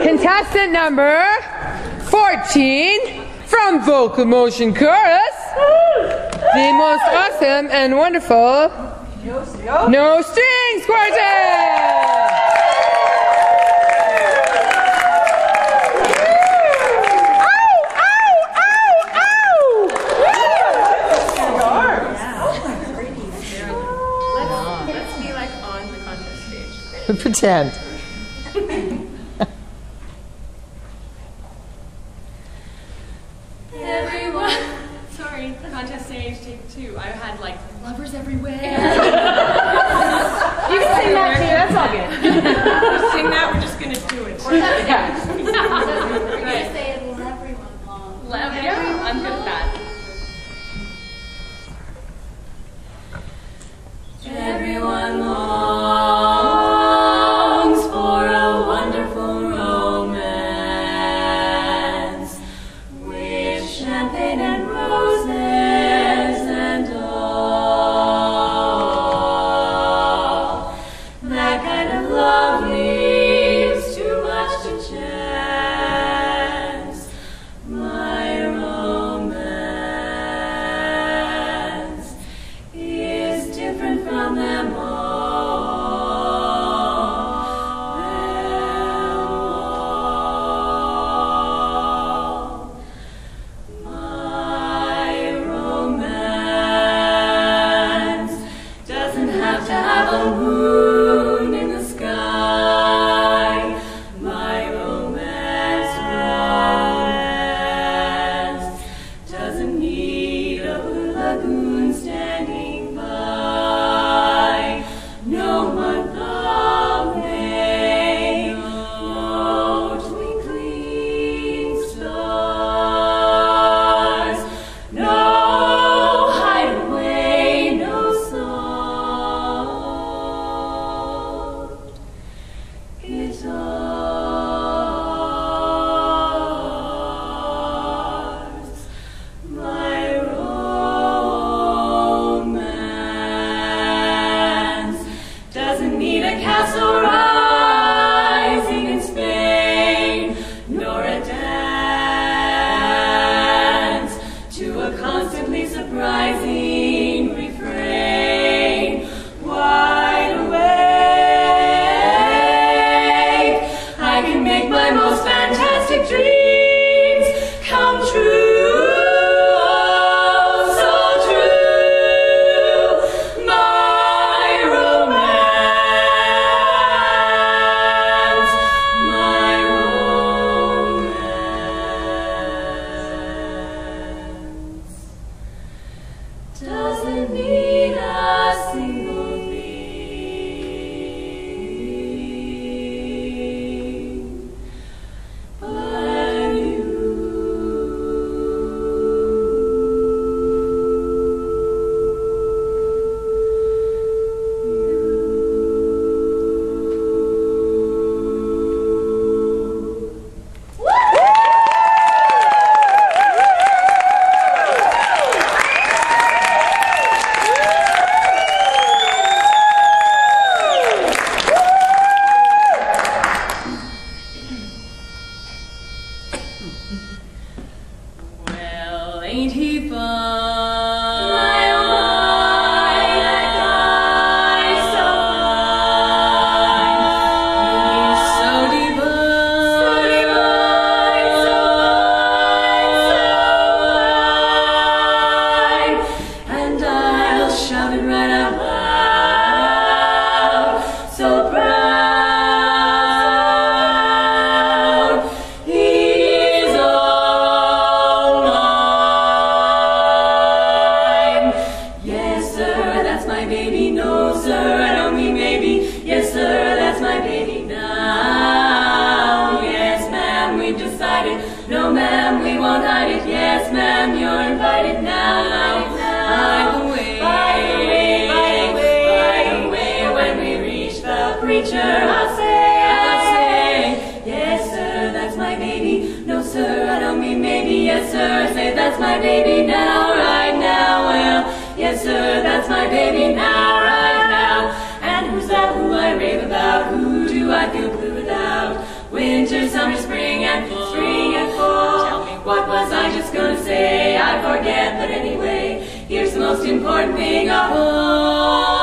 Contestant number 14 from Vocal Motion Chorus, the most awesome and wonderful No Strings Quartet! Pretend. Everyone, sorry, contest stage, take 2. I had like lovers everywhere. You can sing that too, that's all good. Sing that, we're just gonna do it. We're gonna say everyone long. Yeah, I'm good at that. Everyone longs for a wonderful romance with champagne and roses and all. That kind of love leaves too much to chance. My romance is different from them all. My romance doesn't have to have a moon in the sky. My romance doesn't need a blue lagoon standing by. No month of May, no twinkling stars, no hideaway, no soft guitars. My romance doesn't need a castle rising in Spain, nor a dance to a constantly surprising refrain. Wide awake, I can make my most fantastic dreams come true. So true. My romance, my romance doesn't need a single thing but you. Well, ain't he fun? My, oh my, that guy's so fine. He's so divine. So divine, so fine, so fine. And I'll shout it right out loud. So proud. He's all mine. Yes, sir, that's my baby. No, sir, I don't mean maybe. Yes, sir, that's my baby now. Yes, ma'am, we've decided. No, ma'am, we won't hide it. Yes, ma'am, you're invited now. By the way, when we reach the preacher, I'll say, yes, sir, that's my baby. No, sir, I don't mean maybe. Yes, sir, say that's my baby now, right now. Well, yes, sir, that's my baby now, right now. And who's that who I rave about? Who do I feel blue without? winter, summer, spring, and fall. Tell me, what was I just gonna say? I forget, but anyway, here's the most important thing of all.